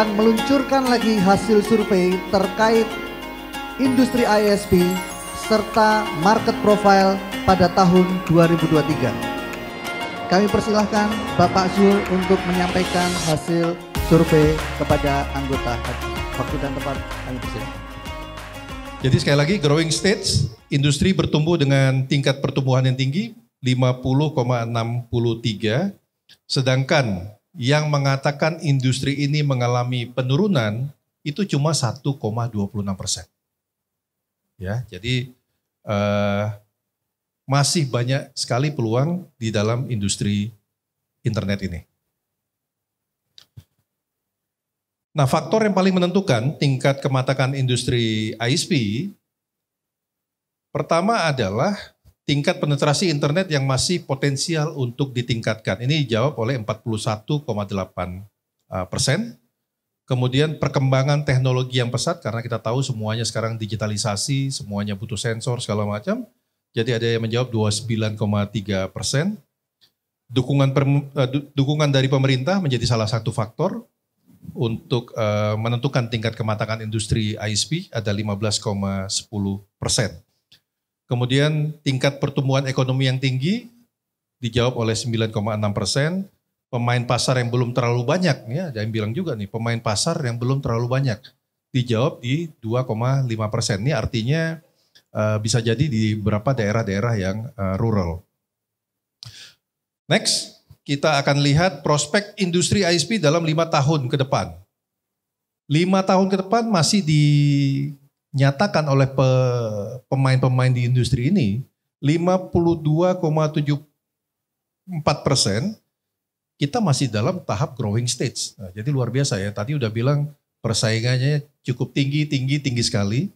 akan meluncurkan lagi hasil survei terkait industri ISP serta market profile pada tahun 2023. Kami persilahkan Bapak Zul untuk menyampaikan hasil survei kepada anggota. Waktu dan tempat kami persilahkan. Jadi sekali lagi growing stage, industri bertumbuh dengan tingkat pertumbuhan yang tinggi 50,63, sedangkan yang mengatakan industri ini mengalami penurunan itu cuma 1,26%. Ya, jadi masih banyak sekali peluang di dalam industri internet ini. Nah, faktor yang paling menentukan tingkat kematangan industri ISP pertama adalah tingkat penetrasi internet yang masih potensial untuk ditingkatkan. Ini dijawab oleh 41,8%. Kemudian perkembangan teknologi yang pesat, karena kita tahu semuanya sekarang digitalisasi, semuanya butuh sensor segala macam. Jadi ada yang menjawab 29,3%. Dukungan dari pemerintah menjadi salah satu faktor untuk menentukan tingkat kematangan industri ISP, ada 15,10%. Kemudian tingkat pertumbuhan ekonomi yang tinggi dijawab oleh 9,6%. Pemain pasar yang belum terlalu banyak, ya ada yang bilang juga nih, pemain pasar yang belum terlalu banyak dijawab di 2,5%. Ini artinya bisa jadi di beberapa daerah-daerah yang rural. Next, kita akan lihat prospek industri ISP dalam 5 tahun ke depan. 5 tahun ke depan masih dinyatakan oleh pemain-pemain di industri ini 52,74%. Kita masih dalam tahap growing stage. Nah, jadi luar biasa ya. Tadi udah bilang persaingannya cukup tinggi sekali.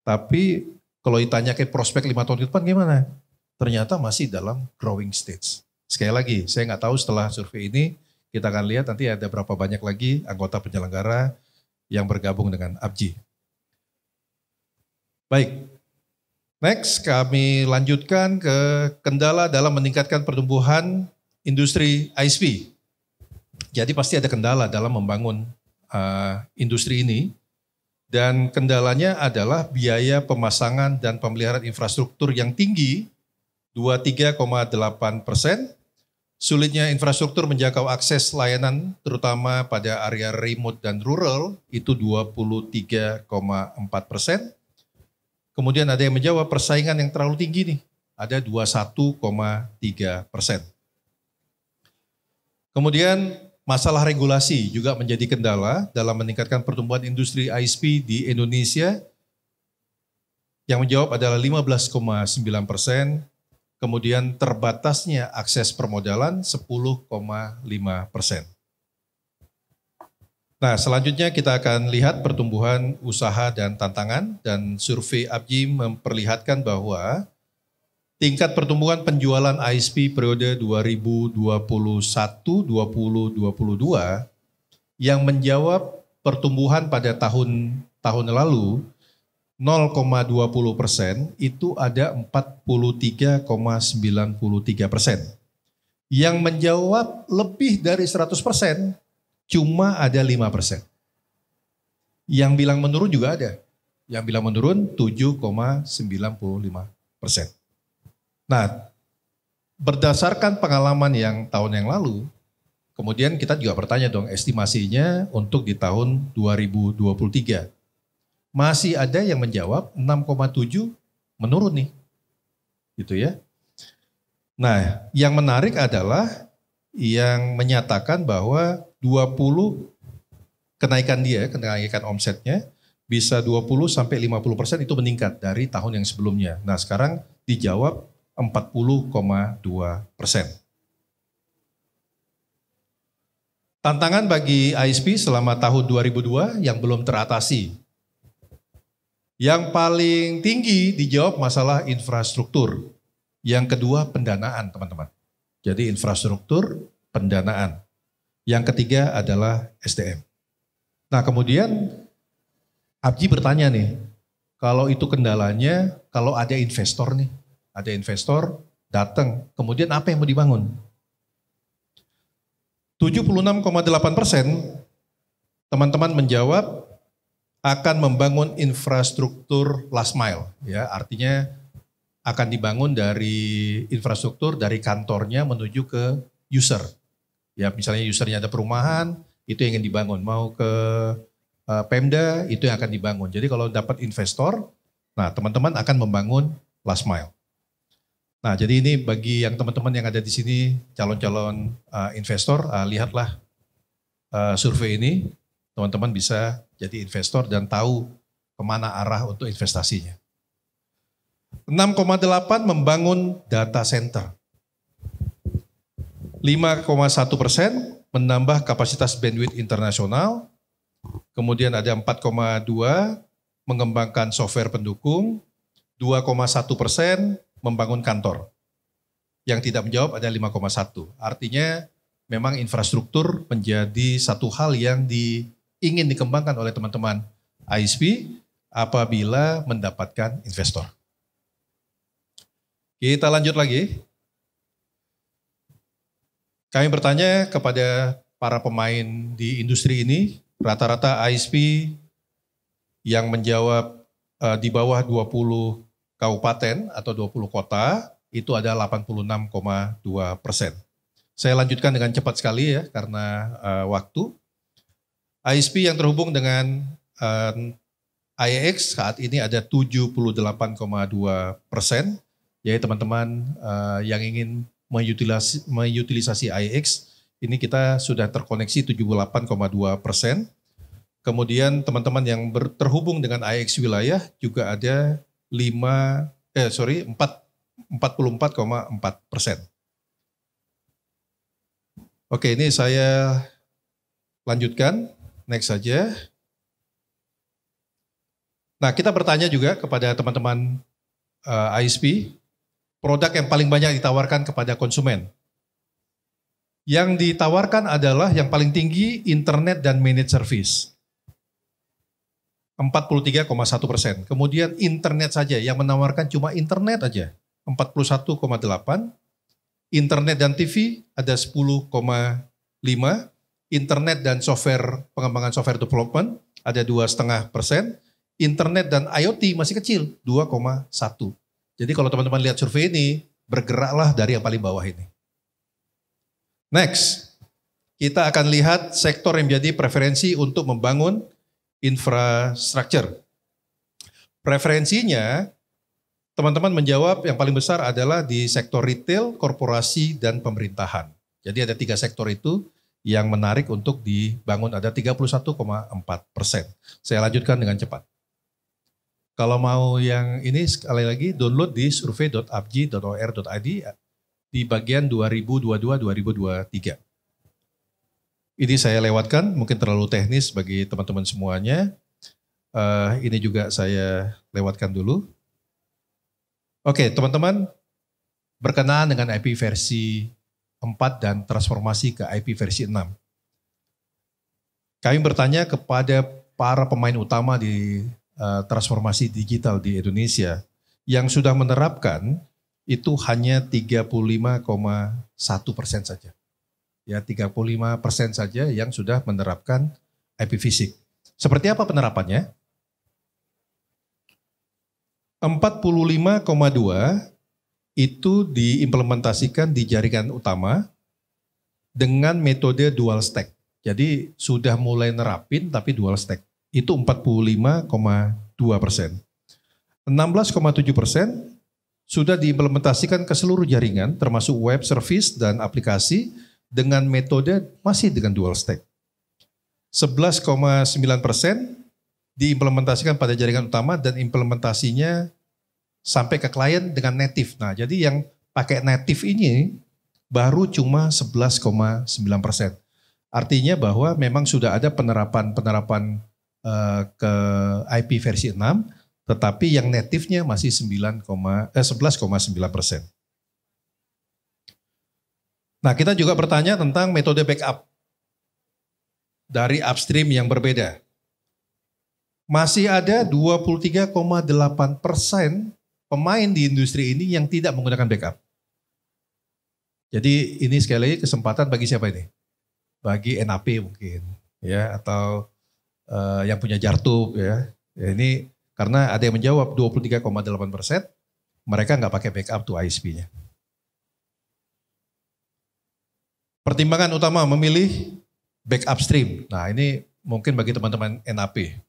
Tapi kalau ditanya ke prospek 5 tahun ke depan gimana? Ternyata masih dalam growing stage. Sekali lagi, saya nggak tahu setelah survei ini kita akan lihat nanti ada berapa banyak lagi anggota penyelenggara yang bergabung dengan APJI. Baik, next kami lanjutkan ke kendala dalam meningkatkan pertumbuhan industri ISP. Jadi pasti ada kendala dalam membangun industri ini, dan kendalanya adalah biaya pemasangan dan pemeliharaan infrastruktur yang tinggi, 23,8%. Sulitnya infrastruktur menjangkau akses layanan terutama pada area remote dan rural itu 23,4%. Kemudian ada yang menjawab persaingan yang terlalu tinggi nih, ada 21,3%. Kemudian masalah regulasi juga menjadi kendala dalam meningkatkan pertumbuhan industri ISP di Indonesia. Yang menjawab adalah 15,9%. Kemudian terbatasnya akses permodalan 10,5%. Nah, selanjutnya kita akan lihat pertumbuhan usaha dan tantangan, dan survei APJI memperlihatkan bahwa tingkat pertumbuhan penjualan ISP periode 2021-2022 yang menjawab pertumbuhan pada tahun lalu 0,20% itu ada 43,93%. Yang menjawab lebih dari 100% cuma ada 5%. Yang bilang menurun juga ada. Yang bilang menurun 7,95%. Nah, berdasarkan pengalaman yang tahun yang lalu, kemudian kita juga bertanya dong estimasinya untuk di tahun 2023. Masih ada yang menjawab 6,7 menurun nih. Gitu ya. Nah, yang menarik adalah yang menyatakan bahwa 20 kenaikan omsetnya bisa 20-50% itu meningkat dari tahun yang sebelumnya. Nah, sekarang dijawab 40,2%. Tantangan bagi ISP selama tahun 2002 yang belum teratasi. Yang paling tinggi dijawab masalah infrastruktur. Yang kedua pendanaan, teman-teman. Jadi infrastruktur, pendanaan. Yang ketiga adalah SDM. Nah, kemudian APJI bertanya nih, kalau itu kendalanya, kalau ada investor nih, ada investor datang, kemudian apa yang mau dibangun? 76,8% teman-teman menjawab akan membangun infrastruktur last mile, ya, artinya akan dibangun dari infrastruktur dari kantornya menuju ke user. Ya, misalnya usernya ada perumahan, itu yang ingin dibangun, mau ke Pemda, itu yang akan dibangun. Jadi kalau dapat investor, nah teman-teman akan membangun last mile. Nah, jadi ini bagi yang teman-teman yang ada di sini, calon-calon investor, lihatlah survei ini, teman-teman bisa jadi investor dan tahu kemana arah untuk investasinya. 6,8 membangun data center. 5,1% menambah kapasitas bandwidth internasional. Kemudian ada 4,2 mengembangkan software pendukung. 2,1% membangun kantor. Yang tidak menjawab ada 5,1. Artinya memang infrastruktur menjadi satu hal yang ingin dikembangkan oleh teman-teman ISP apabila mendapatkan investor. Kita lanjut lagi. Kami bertanya kepada para pemain di industri ini, rata-rata ISP yang menjawab di bawah 20 kabupaten atau 20 kota, itu ada 86,2%. Saya lanjutkan dengan cepat sekali ya, karena waktu. ISP yang terhubung dengan IEX saat ini ada 78,2%. Jadi teman-teman yang ingin mengutilisasi IEX, ini kita sudah terkoneksi 78,2%. Kemudian teman-teman yang terhubung dengan IEX wilayah juga ada 44,4%. Oke, ini saya lanjutkan, next saja. Nah, kita bertanya juga kepada teman-teman ISP, produk yang paling banyak ditawarkan kepada konsumen. Yang ditawarkan adalah yang paling tinggi internet dan managed service. 43,1%. Kemudian internet saja, yang menawarkan cuma internet aja, 41,8%. Internet dan TV ada 10,5%. Internet dan pengembangan software development ada 2,5%. Internet dan IoT masih kecil, 2,1%. Jadi kalau teman-teman lihat survei ini, bergeraklah dari yang paling bawah ini. Next, kita akan lihat sektor yang menjadi preferensi untuk membangun infrastruktur. Preferensinya, teman-teman menjawab yang paling besar adalah di sektor retail, korporasi, dan pemerintahan. Jadi ada 3 sektor itu yang menarik untuk dibangun, ada 31,4%. Saya lanjutkan dengan cepat. Kalau mau yang ini sekali lagi download di survei.apji.or.id di bagian 2022-2023. Ini saya lewatkan, mungkin terlalu teknis bagi teman-teman semuanya. Ini juga saya lewatkan dulu. Oke, teman-teman, berkenaan dengan IP versi 4 dan transformasi ke IP versi 6. Kami bertanya kepada para pemain utama di transformasi digital di Indonesia yang sudah menerapkan itu hanya 35,1% saja. Ya, 35% saja yang sudah menerapkan IP fisik. Seperti apa penerapannya? 45,2 itu diimplementasikan di jaringan utama dengan metode dual stack. Jadi sudah mulai nerapin tapi dual stack. Itu 45,2%. 16,7% sudah diimplementasikan ke seluruh jaringan termasuk web service dan aplikasi dengan metode masih dengan dual stack. 11,9% diimplementasikan pada jaringan utama dan implementasinya sampai ke klien dengan native. Nah, jadi yang pakai native ini baru cuma 11,9%. Artinya bahwa memang sudah ada penerapan ke IP versi 6, tetapi yang native-nya masih 11,9%. Nah, kita juga bertanya tentang metode backup dari upstream yang berbeda. Masih ada 23,8% pemain di industri ini yang tidak menggunakan backup. Jadi ini sekali lagi kesempatan bagi siapa ini? Bagi NAP mungkin, ya, atau yang punya Jartub ya. Ini karena ada yang menjawab 23,8%, mereka nggak pakai backup tuh ISP-nya. Pertimbangan utama memilih backup stream. Nah ini mungkin bagi teman-teman NAP.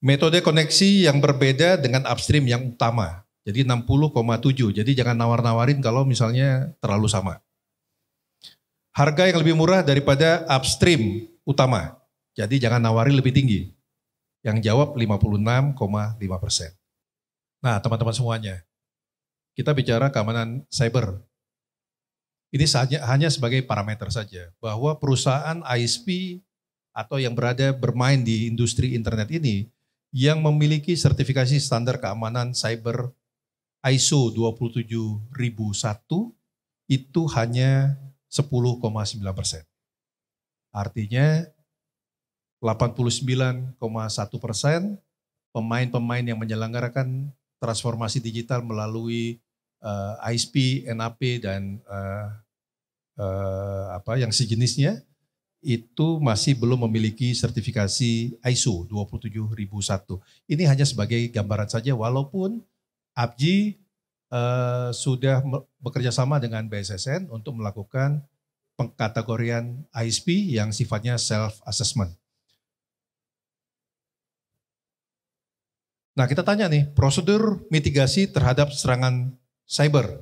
Metode koneksi yang berbeda dengan upstream yang utama. Jadi 60,7. Jadi jangan nawar-nawarin kalau misalnya terlalu sama. Harga yang lebih murah daripada upstream utama. Jadi jangan nawarin lebih tinggi. Yang jawab 56,5%. Nah teman-teman semuanya, kita bicara keamanan cyber. Ini hanya sebagai parameter saja. Bahwa perusahaan ISP atau yang bermain di industri internet ini yang memiliki sertifikasi standar keamanan cyber ISO 27001 itu hanya 10,9%. Artinya 89,1% pemain-pemain yang menyelenggarakan transformasi digital melalui ISP, NAP dan yang sejenisnya itu masih belum memiliki sertifikasi ISO 27001. Ini hanya sebagai gambaran saja, walaupun APJI sudah bekerja sama dengan BSSN untuk melakukan pengkategorian ISP yang sifatnya self-assessment. Nah kita tanya nih, prosedur mitigasi terhadap serangan cyber.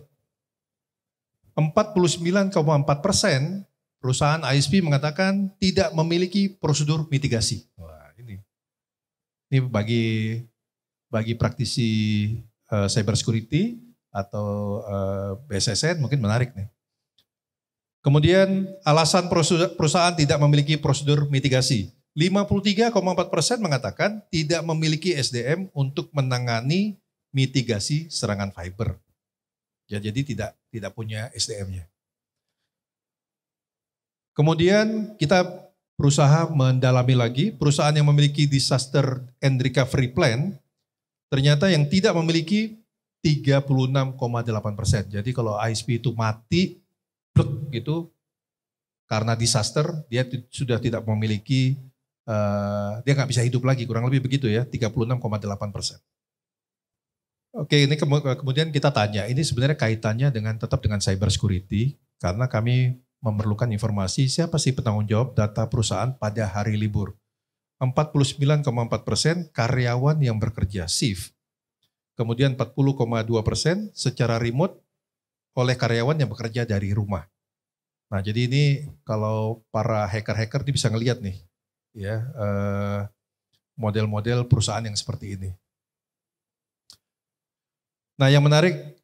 49,4% perusahaan ISP mengatakan tidak memiliki prosedur mitigasi. Wah, ini bagi praktisi cyber security atau BSSN mungkin menarik nih. Kemudian alasan perusahaan tidak memiliki prosedur mitigasi. 53,4% mengatakan tidak memiliki SDM untuk menangani mitigasi serangan cyber. Ya, jadi tidak punya SDM-nya. Kemudian kita berusaha mendalami lagi, perusahaan yang memiliki disaster and recovery plan, ternyata yang tidak memiliki 36,8%. Jadi kalau ISP itu mati, gitu, karena disaster, dia sudah tidak memiliki, dia nggak bisa hidup lagi, kurang lebih begitu ya, 36,8%. Oke, ini kemudian kita tanya, ini sebenarnya kaitannya tetap dengan cyber security, karena kami memerlukan informasi siapa sih penanggung jawab data perusahaan pada hari libur. 49,4% karyawan yang bekerja shift. Kemudian 40,2% secara remote oleh karyawan yang bekerja dari rumah. Nah jadi ini kalau para hacker-hacker ini bisa ngelihat nih, ya model-model perusahaan yang seperti ini. Nah yang menarik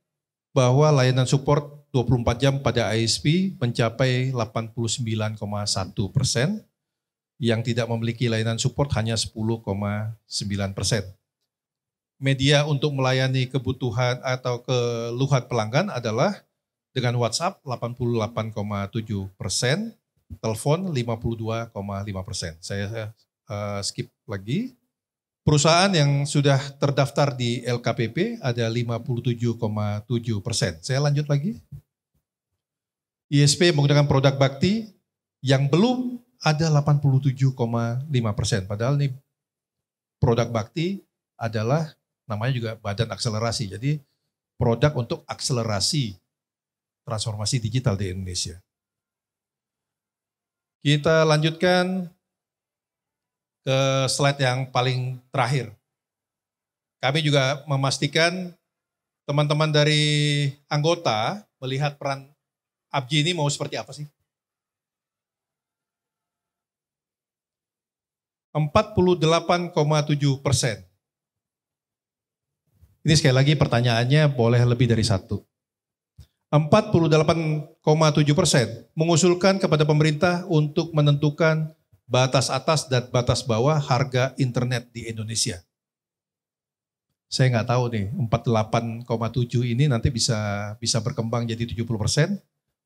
bahwa layanan support 24 jam pada ISP mencapai 89,1%, yang tidak memiliki layanan support hanya 10,9%. Media untuk melayani kebutuhan atau keluhan pelanggan adalah dengan WhatsApp 88,7%, telepon 52,5%. Saya skip lagi. Perusahaan yang sudah terdaftar di LKPP ada 57,7%. Saya lanjut lagi. ISP menggunakan produk bakti yang belum ada 87,5%. Padahal nih produk bakti adalah namanya juga badan akselerasi. Jadi produk untuk akselerasi transformasi digital di Indonesia. Kita lanjutkan ke slide yang paling terakhir. Kami juga memastikan teman-teman dari anggota melihat peran APJI ini mau seperti apa sih? 48,7%. Ini sekali lagi pertanyaannya boleh lebih dari satu. 48,7% mengusulkan kepada pemerintah untuk menentukan batas atas dan batas bawah harga internet di Indonesia. Saya nggak tahu nih, 48,7 ini nanti bisa berkembang jadi 70%,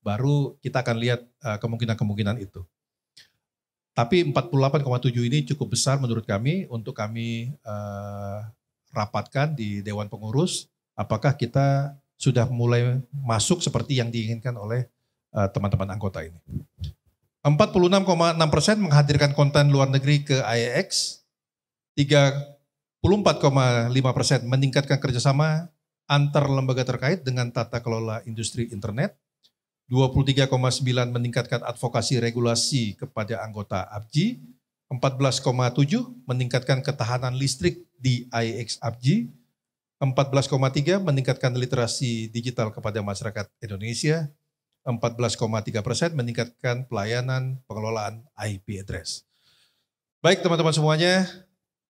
baru kita akan lihat kemungkinan-kemungkinan itu. Tapi 48,7 ini cukup besar menurut kami untuk kami rapatkan di Dewan Pengurus, apakah kita sudah mulai masuk seperti yang diinginkan oleh teman-teman anggota ini. 46,6% menghadirkan konten luar negeri ke IEX, 34,5% meningkatkan kerjasama antar lembaga terkait dengan tata kelola industri internet, 23,9% meningkatkan advokasi regulasi kepada anggota APJI, 14,7% meningkatkan ketahanan listrik di IEX APJI, 14,3% meningkatkan literasi digital kepada masyarakat Indonesia, 14,3% meningkatkan pelayanan pengelolaan IP address. Baik teman-teman semuanya,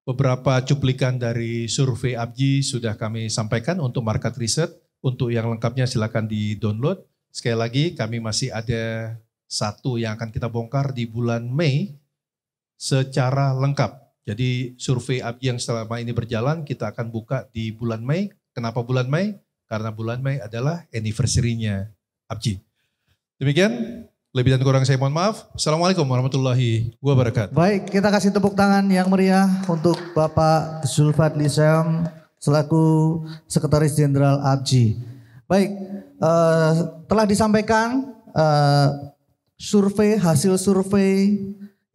beberapa cuplikan dari survei APJI sudah kami sampaikan untuk market research. Untuk yang lengkapnya silakan di-download. Sekali lagi kami masih ada satu yang akan kita bongkar di bulan Mei secara lengkap. Jadi survei APJI yang selama ini berjalan kita akan buka di bulan Mei. Kenapa bulan Mei? Karena bulan Mei adalah anniversary-nya APJI. Demikian, lebih dan kurang saya mohon maaf. Assalamualaikum warahmatullahi wabarakatuh. Baik, kita kasih tepuk tangan yang meriah untuk Bapak Zulfadli Syam selaku Sekretaris Jenderal APJI. Baik, telah disampaikan hasil survei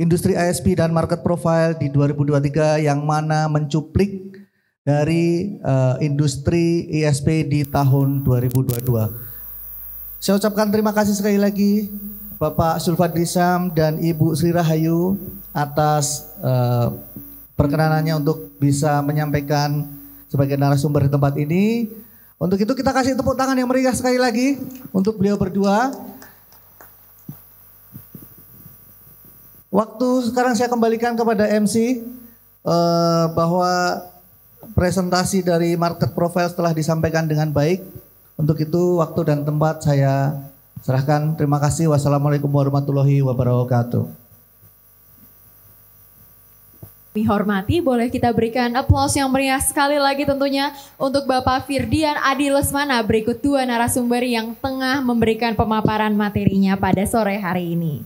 industri ISP dan market profile di 2023 yang mana mencuplik dari industri ISP di tahun 2022. Saya ucapkan terima kasih sekali lagi Bapak Zulfadli Syam dan Ibu Sri Rahayu atas perkenanannya untuk bisa menyampaikan sebagai narasumber di tempat ini. Untuk itu kita kasih tepuk tangan yang meriah sekali lagi untuk beliau berdua. Waktu sekarang saya kembalikan kepada MC bahwa presentasi dari market profile telah disampaikan dengan baik. Untuk itu waktu dan tempat saya serahkan. Terima kasih. Wassalamualaikum warahmatullahi wabarakatuh. Kami hormati, boleh kita berikan aplaus yang meriah sekali lagi tentunya untuk Bapak Firdian Adi Lesmana berikut dua narasumber yang tengah memberikan pemaparan materinya pada sore hari ini.